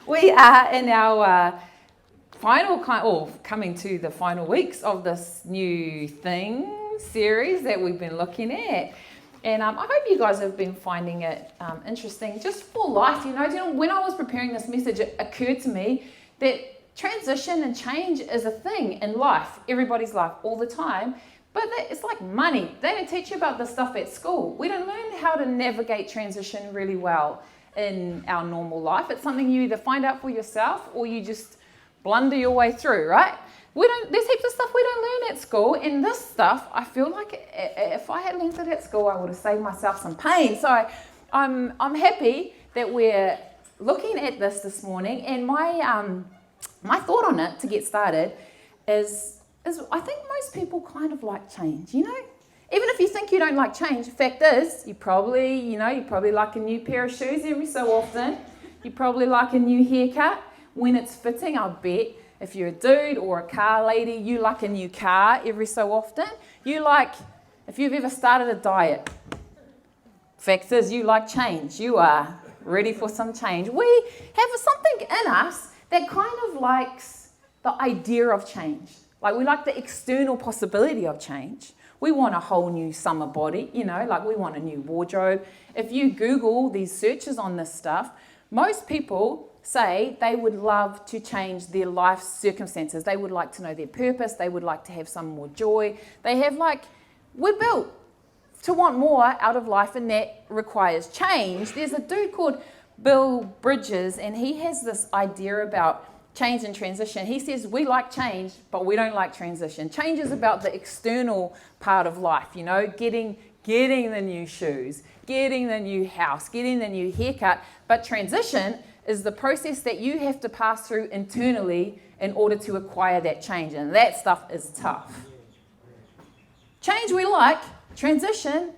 We are in our coming to the final weeks of this new series that we've been looking at. And I hope you guys have been finding it interesting just for life. You know, when I was preparing this message, it occurred to me that transition and change is a thing in life, everybody's life, all the time. But it's like money. They don't teach you about this stuff at school. We don't learn how to navigate transition really well in our normal life. It's something you either find out for yourself or you just blunder your way through, right? There's heaps of stuff we don't learn at school, and this stuff, I feel like if I had learned it at school, I would have saved myself some pain. So I'm happy that we're looking at this morning, and my thought on it to get started is I think most people kind of like change, you know? Even if you think you don't like change, the fact is, you probably like a new pair of shoes every so often. You probably like a new haircut when it's fitting. I bet if you're a dude or a car lady, you like a new car every so often. If you've ever started a diet, fact is, you like change. You are ready for some change. We have something in us that kind of likes the idea of change. Like we like the external possibility of change. We want a whole new summer body, you know, like we want a new wardrobe. If you Google these searches on this stuff, most people say they would love to change their life circumstances. They would like to know their purpose. They would like to have some more joy. We're built to want more out of life, and that requires change. There's a dude called Bill Bridges, and he has this idea about change and transition. He says we like change, but we don't like transition. Change is about the external part of life, you know, getting the new shoes, getting the new house, getting the new haircut. But transition is the process that you have to pass through internally in order to acquire that change. And that stuff is tough. Change we like, transition,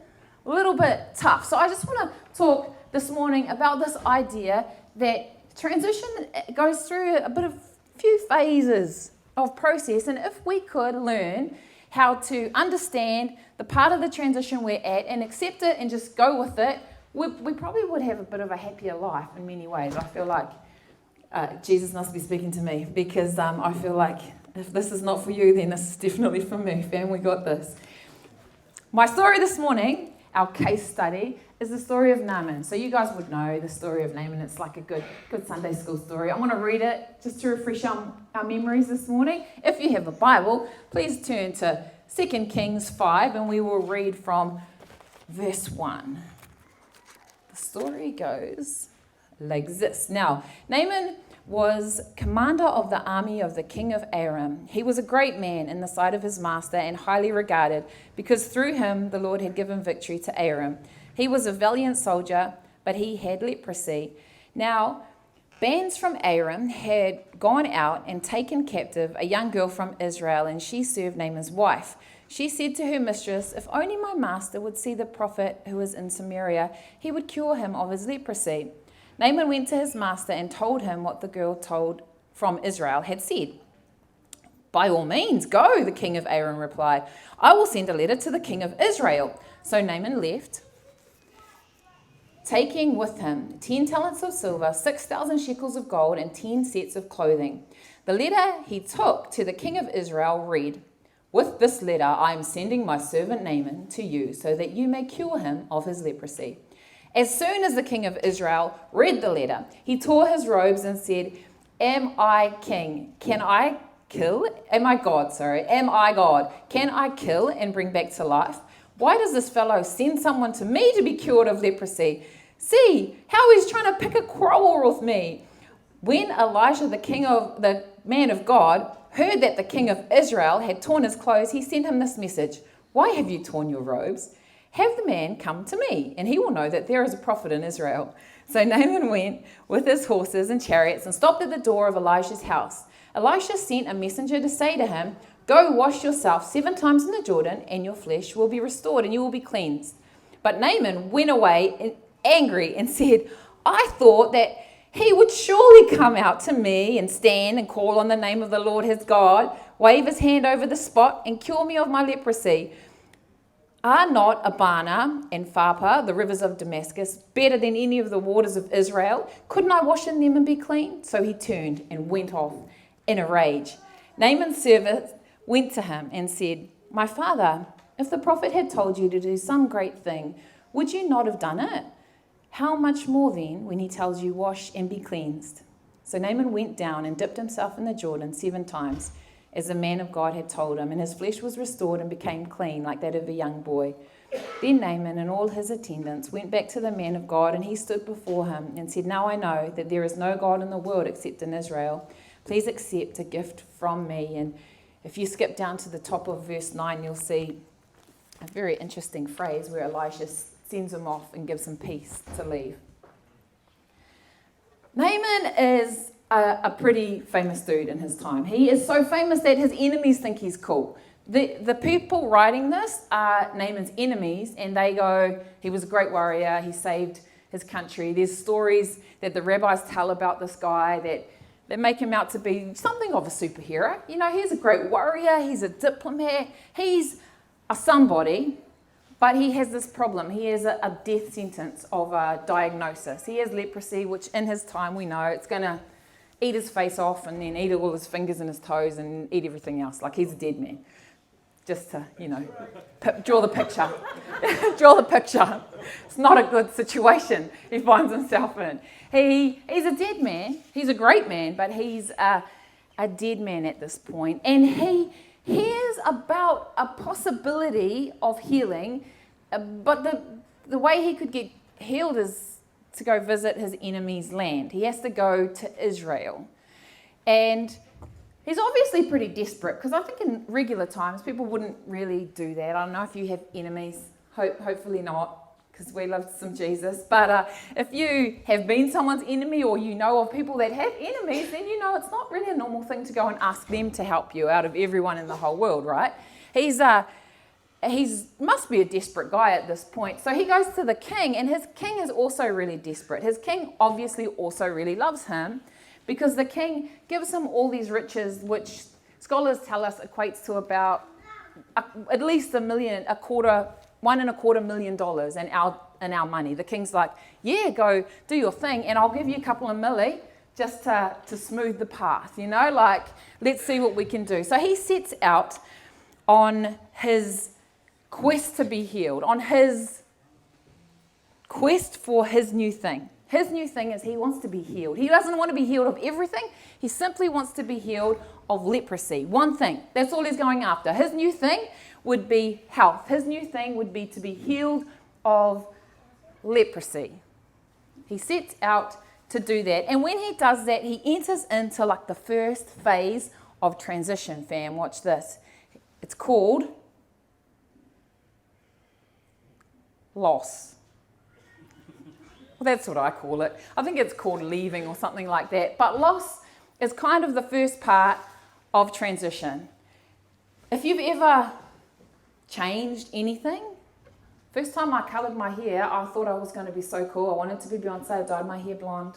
a little bit tough. So I just want to talk this morning about this idea that transition goes through a few phases of process, and if we could learn how to understand the part of the transition we're at and accept it and just go with it, we probably would have a bit of a happier life in many ways. I feel like Jesus must be speaking to me, because I feel like if this is not for you, then this is definitely for me. Fam, we got this. My story this morning, our case study, is the story of Naaman. So you guys would know the story of Naaman. It's like a good Sunday school story. I want to read it just to refresh our memories this morning. If you have a Bible, please turn to 2 Kings 5, and we will read from verse 1. The story goes like this. Now, Naaman was commander of the army of the king of Aram. He was a great man in the sight of his master and highly regarded, because through him the Lord had given victory to Aram. He was a valiant soldier, but he had leprosy. Now, bands from Aram had gone out and taken captive a young girl from Israel, and she served Naaman's wife. She said to her mistress, "If only my master would see the prophet who is in Samaria, he would cure him of his leprosy." Naaman went to his master and told him what the girl told from Israel had said. "By all means, go," the king of Aram replied. "I will send a letter to the king of Israel." So Naaman left, taking with him 10 talents of silver, 6,000 shekels of gold, and 10 sets of clothing. The letter he took to the king of Israel read, "With this letter I am sending my servant Naaman to you, so that you may cure him of his leprosy." As soon as the king of Israel read the letter, he tore his robes and said, "Am I king? Can I kill? Am I God? Am I God? Can I kill and bring back to life? Why does this fellow send someone to me to be cured of leprosy? See how he's trying to pick a quarrel with me." When Elijah, the man of God, heard that the king of Israel had torn his clothes, he sent him this message: "Why have you torn your robes? Have the man come to me, and he will know that there is a prophet in Israel." So Naaman went with his horses and chariots and stopped at the door of Elijah's house. Elisha sent a messenger to say to him, "Go wash yourself 7 times in the Jordan, and your flesh will be restored, and you will be cleansed." But Naaman went away angry and said, "I thought that he would surely come out to me and stand and call on the name of the Lord his God, wave his hand over the spot, and cure me of my leprosy. Are not Abana and Pharpar, the rivers of Damascus, better than any of the waters of Israel? Couldn't I wash in them and be clean?" So he turned and went off in a rage. Naaman's servant went to him and said, "My father, if the prophet had told you to do some great thing, would you not have done it? How much more then when he tells you, 'Wash and be cleansed'?" So Naaman went down and dipped himself in the Jordan 7 times, as the man of God had told him, and his flesh was restored and became clean like that of a young boy. Then Naaman and all his attendants went back to the man of God, and he stood before him and said, "Now I know that there is no God in the world except in Israel. Please accept a gift from me." And if you skip down to the top of verse 9, you'll see a very interesting phrase where Elisha sends him off and gives him peace to leave. Naaman is a pretty famous dude in his time. He is so famous that his enemies think he's cool. The people writing this are Naaman's enemies, and they go, he was a great warrior, he saved his country. There's stories that the rabbis tell about this guy that make him out to be something of a superhero. You know, he's a great warrior, he's a diplomat, he's a somebody, but he has this problem. He has a death sentence of a diagnosis. He has leprosy, which in his time we know it's going to eat his face off and then eat all his fingers and his toes and eat everything else. Like, he's a dead man. Just to, draw the picture. Draw the picture. It's not a good situation he finds himself in. He's a dead man. He's a great man, but he's a dead man at this point. And he hears about a possibility of healing, but the way he could get healed is to go visit his enemy's land. He has to go to Israel. And he's obviously pretty desperate, because I think in regular times people wouldn't really do that. I don't know if you have enemies. Hopefully not, because we love some Jesus. But if you have been someone's enemy, or you know of people that have enemies, then you know it's not really a normal thing to go and ask them to help you out of everyone in the whole world, right? He must be a desperate guy at this point. So he goes to the king, and his king is also really desperate. His king obviously also really loves him, because the king gives him all these riches, which scholars tell us equates to about at least $1.25 million in our money. The king's like, "Yeah, go do your thing, and I'll give you a couple of milli just to smooth the path, like, let's see what we can do." So he sets out on his quest to be healed, on his quest for his new thing. His new thing is he wants to be healed. He doesn't want to be healed of everything. He simply wants to be healed of leprosy. One thing. That's all he's going after. His new thing would be health. His new thing would be to be healed of leprosy. He sets out to do that. And when he does that, he enters into like the first phase of transition, fam. Watch this. It's called loss. Well, that's what I call it. I think it's called leaving or something like that. But loss is kind of the first part of transition. If you've ever changed anything, first time I coloured my hair, I thought I was going to be so cool. I wanted to be Beyonce. I dyed my hair blonde.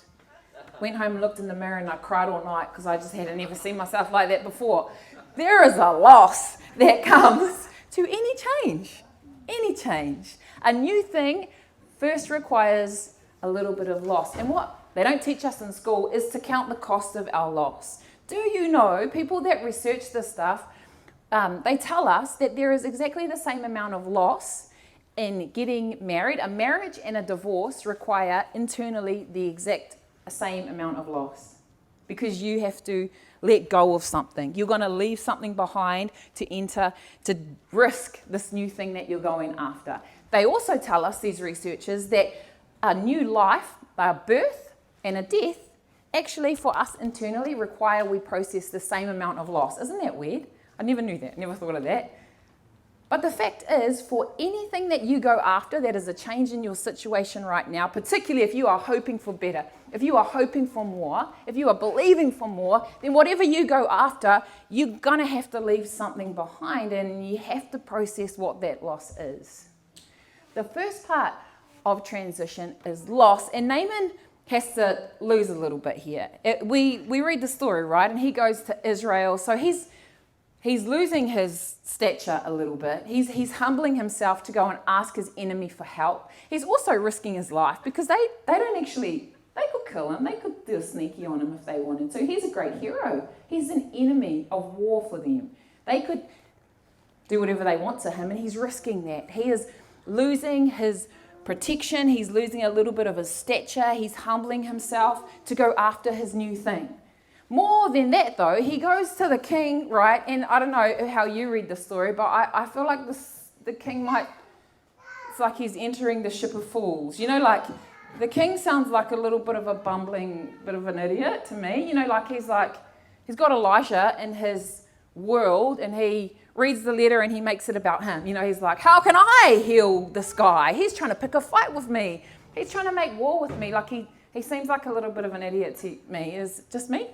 Went home and looked in the mirror and I cried all night because I just hadn't ever seen myself like that before. There is a loss that comes to any change. Any change. A new thing first requires a little bit of loss. And what they don't teach us in school is to count the cost of our loss. Do you know, people that research this stuff, they tell us that there is exactly the same amount of loss in getting married. A marriage and a divorce require internally the exact same amount of loss, because you have to let go of something. You're going to leave something behind to risk this new thing that you're going after. They also tell us, these researchers, that a new life, a birth and a death, actually for us internally require we process the same amount of loss. Isn't that weird? I never knew that, never thought of that. But the fact is, for anything that you go after that is a change in your situation right now, particularly if you are hoping for better, if you are hoping for more, if you are believing for more, then whatever you go after, you're going to have to leave something behind, and you have to process what that loss is. The first part of transition is loss, and Naaman has to lose a little bit here. We read the story, right? And he goes to Israel, so he's He's losing his stature a little bit. He's humbling himself to go and ask his enemy for help. He's also risking his life because they don't actually, they could kill him. They could do a sneaky on him if they wanted to. He's a great hero. He's an enemy of war for them. They could do whatever they want to him, and he's risking that. He is losing his protection. He's losing a little bit of his stature. He's humbling himself to go after his new thing. More than that, though, he goes to the king, right? And I don't know how you read the story, but I feel like the king might, it's like he's entering the ship of fools. You know, like, the king sounds like a little bit of a bumbling, bit of an idiot to me. You know, like he's got Elisha in his world, and he reads the letter and he makes it about him. You know, he's like, how can I heal this guy? He's trying to pick a fight with me. He's trying to make war with me. Like, he seems like a little bit of an idiot to me. Is it just me?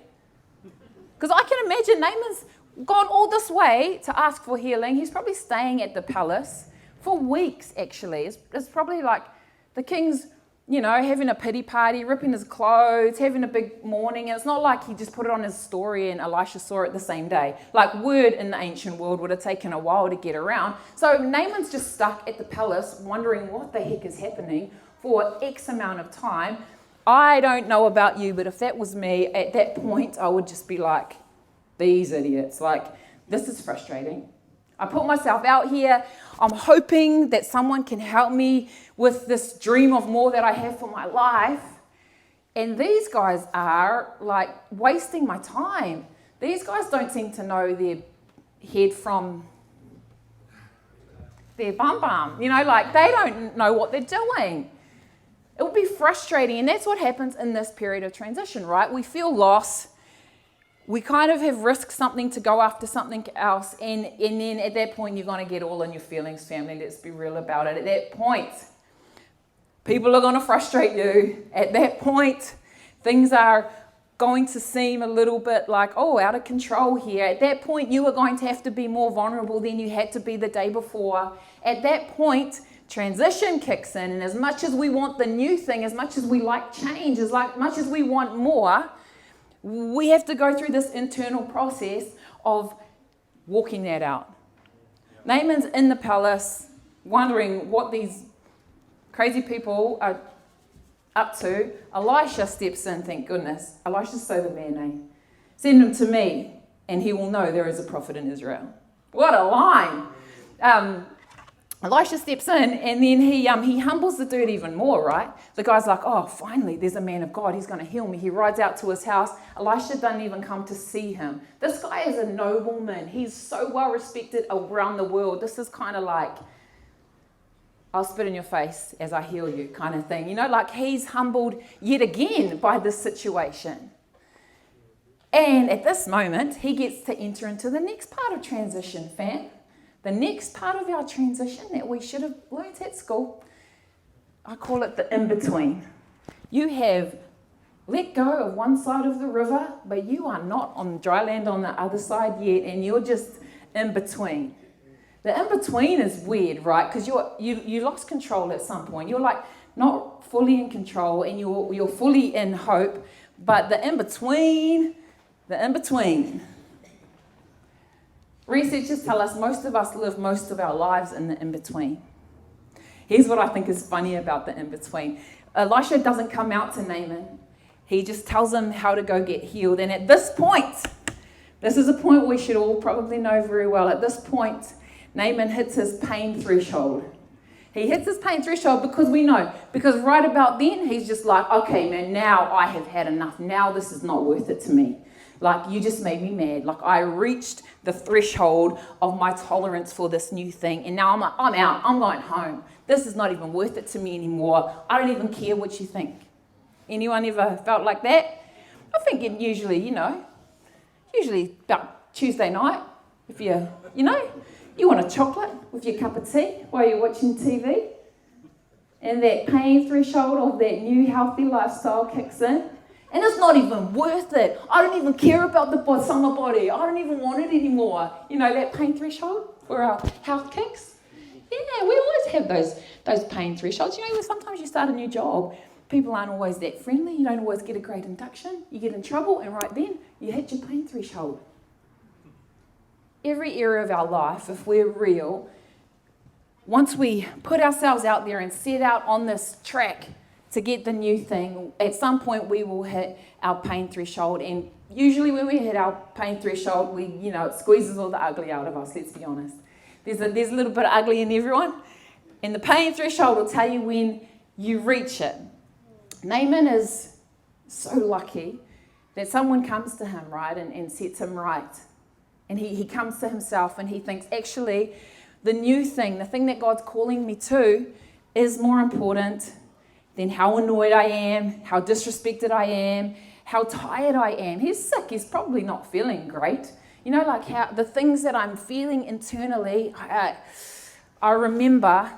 Because I can imagine Naaman's gone all this way to ask for healing. He's probably staying at the palace for weeks, actually. It's probably like the king's, you know, having a pity party, ripping his clothes, having a big mourning. And it's not like he just put it on his story and Elisha saw it the same day. Like, word in the ancient world would have taken a while to get around. So Naaman's just stuck at the palace wondering what the heck is happening for X amount of time. I don't know about you, but if that was me, at that point, I would just be like, these idiots. Like, this is frustrating. I put myself out here. I'm hoping that someone can help me with this dream of more that I have for my life. And these guys are, like, wasting my time. These guys don't seem to know their head from their bum. You know, like, they don't know what they're doing. It would be frustrating, and that's what happens in this period of transition, right? We feel lost. We kind of have risked something to go after something else, and then at that point, you're going to get all in your feelings, family. Let's be real about it. At that point, people are going to frustrate you. At that point, things are going to seem a little bit like, oh, out of control here. At that point, you are going to have to be more vulnerable than you had to be the day before. At that point, transition kicks in, and as much as we want the new thing, as much as we like change, as much as we want more, we have to go through this internal process of walking that out. Naaman's in the palace, wondering what these crazy people are up to. Elisha steps in, thank goodness. Elisha's so the man, eh? Send him to me, and he will know there is a prophet in Israel. What a line! Elisha steps in, and then he humbles the dude even more, right? The guy's like, oh, finally, there's a man of God. He's going to heal me. He rides out to his house. Elisha doesn't even come to see him. This guy is a nobleman. He's so well respected around the world. This is kind of like, I'll spit in your face as I heal you kind of thing. You know, like he's humbled yet again by this situation. And at this moment, he gets to enter into the next part of transition, fam. The next part of our transition that we should have learnt at school, I call it the in-between. You have let go of one side of the river, but you are not on dry land on the other side yet, and you're just in between. The in-between is weird, right? Because you lost control at some point. You're like not fully in control, and you're fully in hope, but the in-between. Researchers tell us most of us live most of our lives in the in-between. Here's what I think is funny about the in-between. Elisha doesn't come out to Naaman. He just tells him how to go get healed. And at this point, this is a point we should all probably know very well. At this point, Naaman hits his pain threshold. He hits his pain threshold because we know. Because right about then, he's just like, okay, man, now I have had enough. Now this is not worth it to me. Like, you just made me mad. Like, I reached the threshold of my tolerance for this new thing. And now I'm out. I'm going home. This is not even worth it to me anymore. I don't even care what you think. Anyone ever felt like that? I think it usually about Tuesday night, if you want a chocolate with your cup of tea while you're watching TV. And that pain threshold of that new healthy lifestyle kicks in. And it's not even worth it. I don't even care about the summer body. I don't even want it anymore. You know, that pain threshold where our health kicks. Yeah, we always have those pain thresholds. You know, sometimes you start a new job, people aren't always that friendly. You don't always get a great induction. You get in trouble, and right then, you hit your pain threshold. every area of our life, if we're real, once we put ourselves out there and set out on this track to get the new thing, at some point we will hit our pain threshold. And usually when we hit our pain threshold, it squeezes all the ugly out of us, let's be honest. There's a little bit of ugly in everyone. And the pain threshold will tell you when you reach it. Naaman is so lucky that someone comes to him, right, and sets him right. And he comes to himself and he thinks, actually, the new thing, the thing that God's calling me to, is more important than how annoyed I am, how disrespected I am, how tired I am. He's sick. He's probably not feeling great. Like how the things that I'm feeling internally, I remember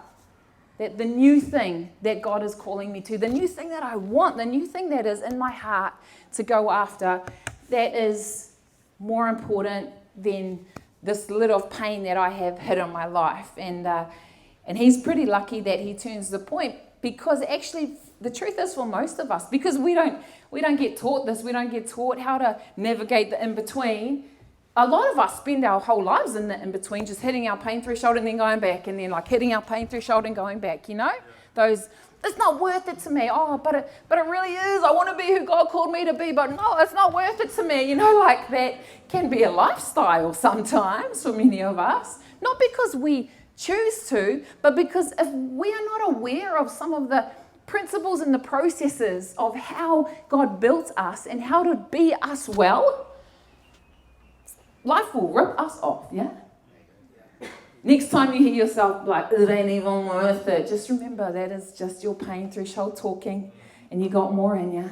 that the new thing that God is calling me to, the new thing that I want, the new thing that is in my heart to go after, that is more important than this little of pain that I have hit on my life. And he's pretty lucky that he turns the point, because actually the truth is, for most of us, because we don't get taught this, we don't get taught how to navigate the in-between. A lot of us spend our whole lives in the in-between, just hitting our pain threshold and then going back, and then like hitting our pain threshold and going back, Those, it's not worth it to me. Oh, but it really is. I want to be who God called me to be, but no, it's not worth it to me. Like that can be a lifestyle sometimes for many of us. Not because we choose to, but because if we are not aware of some of the principles and the processes of how God built us and how to be us well, life will rip us off, yeah? Next time you hear yourself like, it ain't even worth it, just remember that is just your pain threshold talking, and you got more in you.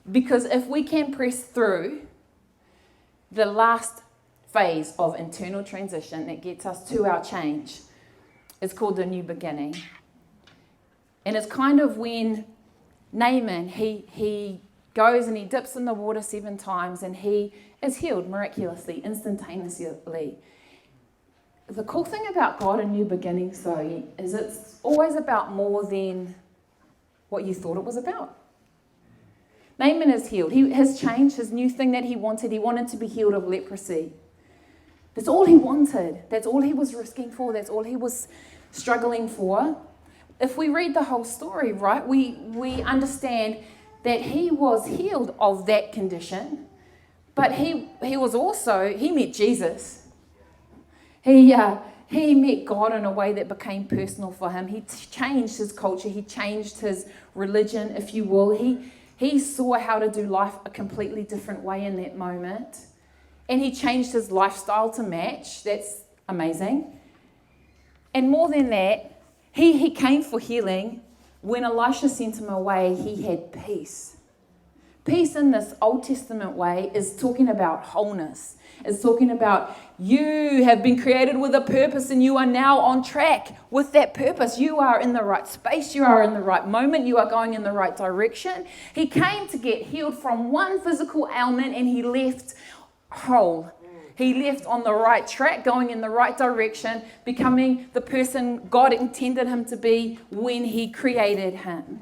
Because if we can press through the last phase of internal transition that gets us to our change, it's called the new beginning. And it's kind of when Naaman, he goes and he dips in the water 7 times and he is healed miraculously, instantaneously. The cool thing about God and new beginnings, though, is it's always about more than what you thought it was about. Naaman is healed. He has changed his new thing that he wanted. He wanted to be healed of leprosy. That's all he wanted. That's all he was risking for. That's all he was struggling for. If we read the whole story, right, we understand that he was healed of that condition, but he met Jesus. He met God in a way that became personal for him. He changed his culture. He changed his religion, if you will. He saw how to do life a completely different way in that moment. And he changed his lifestyle to match. That's amazing. And more than that, he came for healing. When Elisha sent him away, he had peace. Peace in this Old Testament way is talking about wholeness. It's talking about you have been created with a purpose and you are now on track with that purpose. You are in the right space. You are in the right moment. You are going in the right direction. He came to get healed from one physical ailment and he left whole. He left on the right track, going in the right direction, becoming the person God intended him to be when he created him.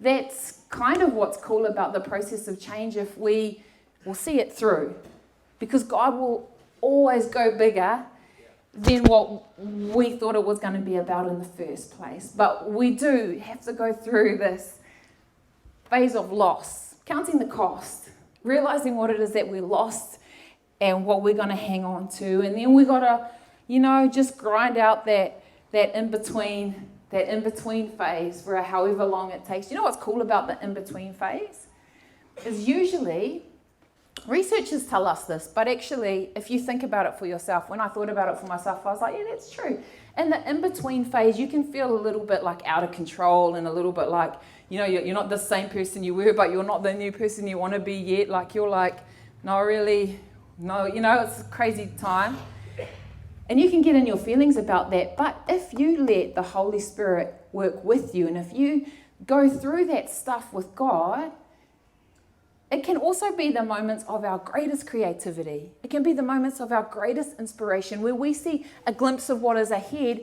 That's kind of what's cool about the process of change if we will see it through. Because God will always go bigger than what we thought it was going to be about in the first place. But we do have to go through this phase of loss, counting the cost, realizing what it is that we lost and what we're going to hang on to. And then we got to, just grind out that in-between phase for however long it takes. You know what's cool about the in-between phase? Is usually, researchers tell us this, but actually, if you think about it for yourself, when I thought about it for myself, I was like, yeah, that's true. In the in-between phase, you can feel a little bit like out of control and a little bit like, you're not the same person you were, but you're not the new person you want to be yet. Like, you're like, no, really, no, it's a crazy time. And you can get in your feelings about that. But if you let the Holy Spirit work with you, and if you go through that stuff with God, it can also be the moments of our greatest creativity. It can be the moments of our greatest inspiration where we see a glimpse of what is ahead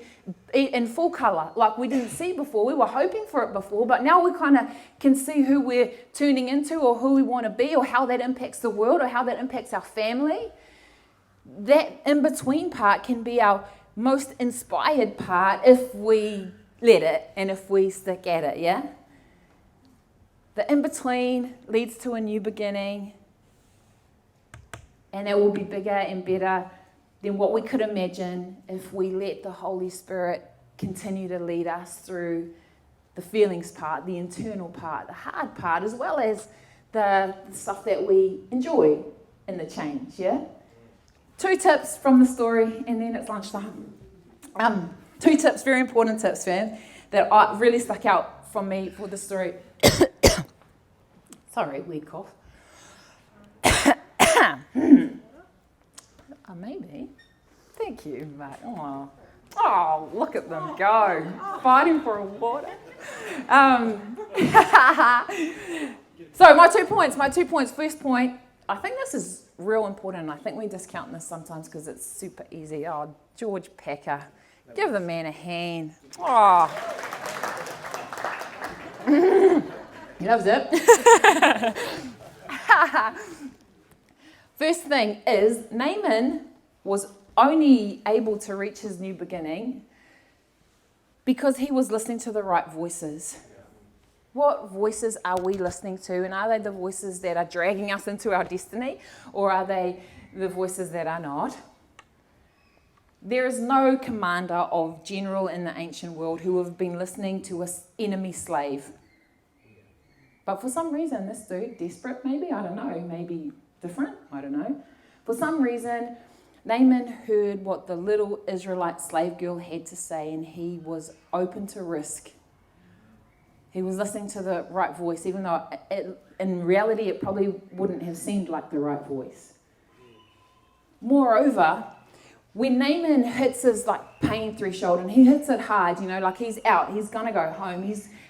in full color, like we didn't see before. We were hoping for it before, but now we kind of can see who we're turning into or who we want to be or how that impacts the world or how that impacts our family. that in-between part can be our most inspired part if we let it and if we stick at it, yeah? The in-between leads to a new beginning, and it will be bigger and better than what we could imagine if we let the Holy Spirit continue to lead us through the feelings part, the internal part, the hard part, as well as the stuff that we enjoy in the change, yeah? 2 tips from the story, and then it's lunchtime. 2 tips, very important tips, fam, that really stuck out from me for the story. Sorry, weird cough. Maybe. Thank you, mate. Oh, look at them go. Fighting for a water. So my 2 points. First point, I think this is real important. I think we discount this sometimes because it's super easy. Oh, George Packer. Give the man a hand. Oh. He loves it. First thing is, Naaman was only able to reach his new beginning because he was listening to the right voices. What voices are we listening to? And are they the voices that are dragging us into our destiny? Or are they the voices that are not? There is no commander of general in the ancient world who have been listening to an enemy slave. But for some reason, this dude, desperate maybe, I don't know, maybe different, I don't know. For some reason, Naaman heard what the little Israelite slave girl had to say, and he was open to risk. He was listening to the right voice, even though in reality it probably wouldn't have seemed like the right voice. Moreover, when Naaman hits his pain threshold, and he hits it hard, he's out, he's gonna go home,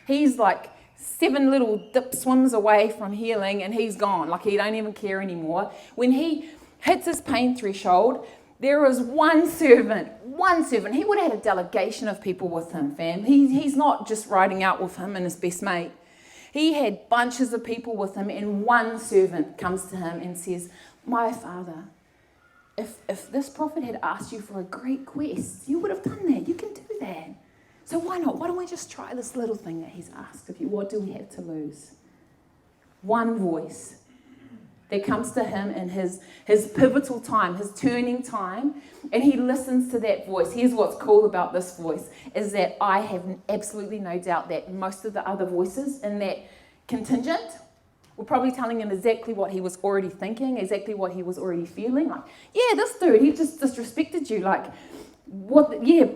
he's like 7 little dip swims away from healing, and he's gone, he don't even care anymore. When he hits his pain threshold, there was one servant. He would have had a delegation of people with him, fam. He's not just riding out with him and his best mate. He had bunches of people with him, and one servant comes to him and says, "My father, if this prophet had asked you for a great quest, you would have done that. You can do that. So why not? Why don't we just try this little thing that he's asked of you? What do we have to lose?" One voice that comes to him in his pivotal time, his turning time, and he listens to that voice. Here's what's cool about this voice, is that I have absolutely no doubt that most of the other voices in that contingent were probably telling him exactly what he was already thinking, exactly what he was already feeling. This dude, he just disrespected you,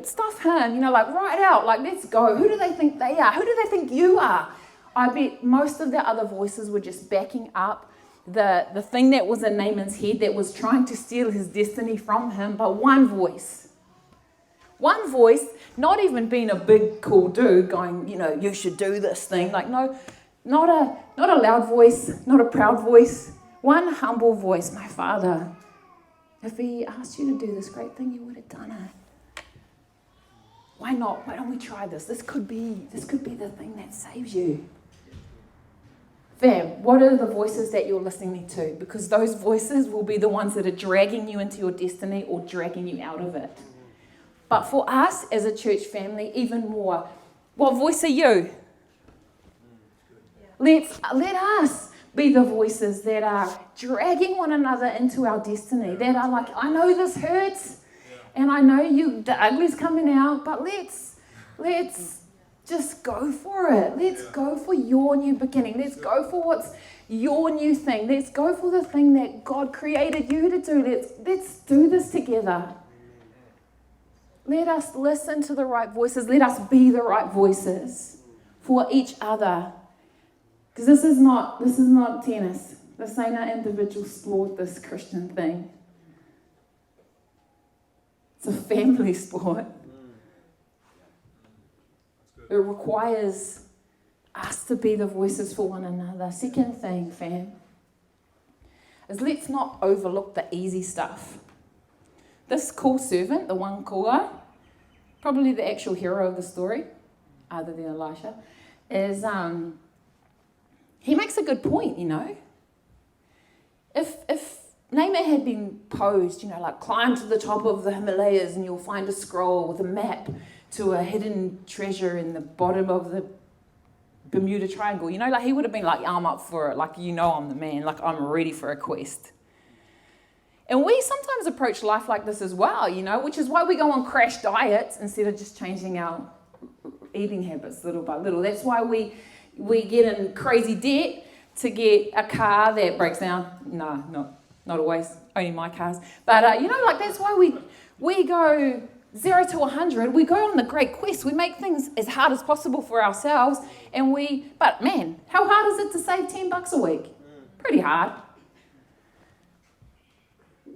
stuff him, right out, let's go. Who do they think they are? Who do they think you are? I bet most of the other voices were just backing up the thing that was in Naaman's head that was trying to steal his destiny from him, but one voice, not even being a big cool dude going, you should do this thing. No, not a loud voice, not a proud voice, one humble voice. "My father, if he asked you to do this great thing, you would have done it. Why not? Why don't we try this? This could be the thing that saves you." Fam, what are the voices that you're listening to? Because those voices will be the ones that are dragging you into your destiny or dragging you out of it. But for us as a church family, even more, what voice are you? Let us be the voices that are dragging one another into our destiny, that are I know this hurts, and I know the ugly's coming out, but let's just go for it. Let's go for your new beginning. Let's go for what's your new thing. Let's go for the thing that God created you to do. Let's do this together. Let us listen to the right voices. Let us be the right voices for each other. Because this is not tennis. This ain't an individual sport, this Christian thing. It's a family sport. It requires us to be the voices for one another. Second thing, fam, is let's not overlook the easy stuff. This cool servant, the one cool guy, probably the actual hero of the story, other than Elisha, is he makes a good point, If name it had been posed, like climb to the top of the Himalayas and you'll find a scroll with a map to a hidden treasure in the bottom of the Bermuda Triangle. Like he would have been like, I'm up for it. Like, I'm the man. Like, I'm ready for a quest. And we sometimes approach life like this as well, which is why we go on crash diets instead of just changing our eating habits little by little. That's why we get in crazy debt to get a car that breaks down. No, not always, only my cars. But, that's why we go 0 to 100. We go on the great quest. We make things as hard as possible for ourselves. But man, how hard is it to save $10 a week? Pretty hard.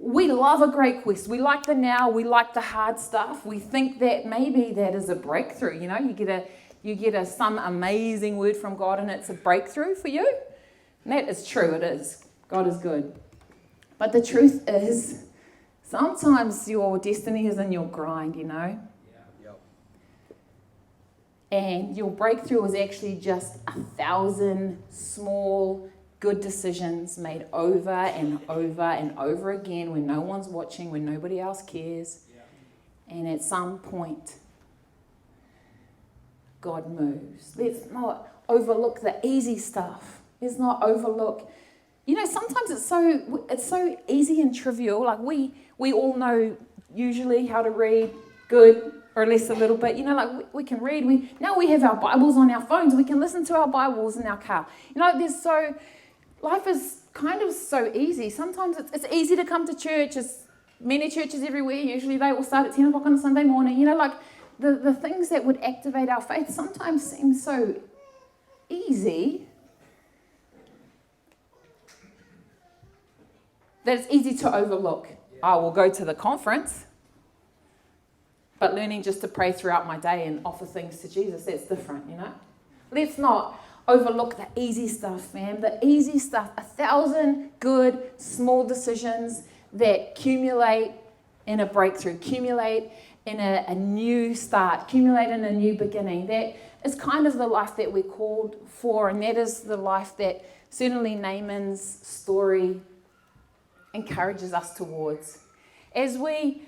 We love a great quest. We like the now. We like the hard stuff. We think that maybe that is a breakthrough. You get some amazing word from God and it's a breakthrough for you. And that is true. It is. God is good. But the truth is, sometimes your destiny is in your grind, Yeah. Yep. And your breakthrough is actually just 1,000 small good decisions made over and over and over again when no one's watching, when nobody else cares. Yeah. And at some point, God moves. Let's not overlook the easy stuff. Let's not overlook. Sometimes it's so easy and trivial. Like we all know usually how to read good or at least a little bit. We can read. Now we have our Bibles on our phones. We can listen to our Bibles in our car. Life is kind of so easy. Sometimes it's easy to come to church. There's many churches everywhere. Usually they all start at 10 o'clock on a Sunday morning. The things that would activate our faith sometimes seem so easy that it's easy to overlook. I will go to the conference, but learning just to pray throughout my day and offer things to Jesus, that's different, Let's not overlook the easy stuff, man. The easy stuff. 1,000 good, small decisions that accumulate in a breakthrough, accumulate in a new start, accumulate in a new beginning. That is kind of the life that we're called for, and that is the life that certainly Naaman's story encourages us towards. As we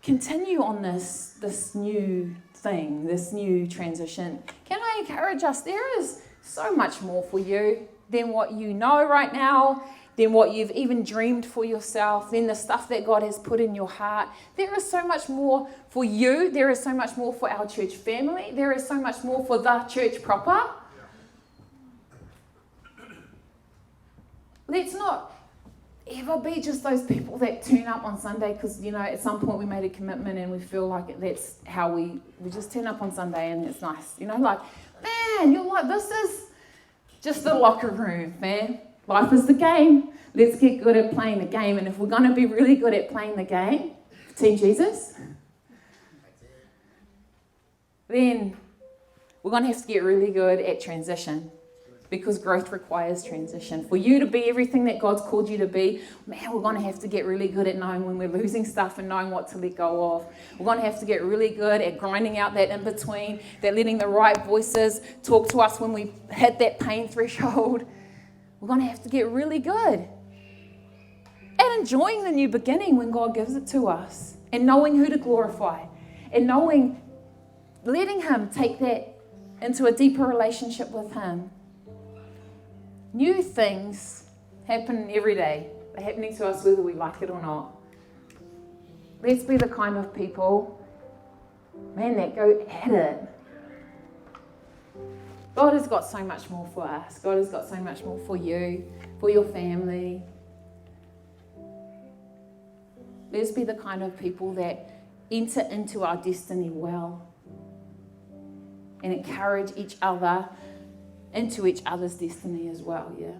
continue on this new thing, this new transition, can I encourage us? There is so much more for you than what you know right now, than what you've even dreamed for yourself, than the stuff that God has put in your heart. There is so much more for you. There is so much more for our church family. There is so much more for the church proper. Let's not ever be just those people that turn up on Sunday because, at some point we made a commitment and we feel like that's how we just turn up on Sunday and it's nice. Man, you're like, this is just the locker room, man. Life is the game. Let's get good at playing the game. And if we're going to be really good at playing the game, Team Jesus, then we're going to have to get really good at transition. Because growth requires transition. For you to be everything that God's called you to be, man, we're going to have to get really good at knowing when we're losing stuff and knowing what to let go of. We're going to have to get really good at grinding out that in-between, that letting the right voices talk to us when we hit that pain threshold. We're going to have to get really good at enjoying the new beginning when God gives it to us and knowing who to glorify and letting Him take that into a deeper relationship with Him. New things happen every day. They're happening to us whether we like it or not. Let's be the kind of people, man, that go at it. God has got so much more for us. God has got so much more for you, for your family. Let's be the kind of people that enter into our destiny well and encourage each other into each other's destiny as well, yeah.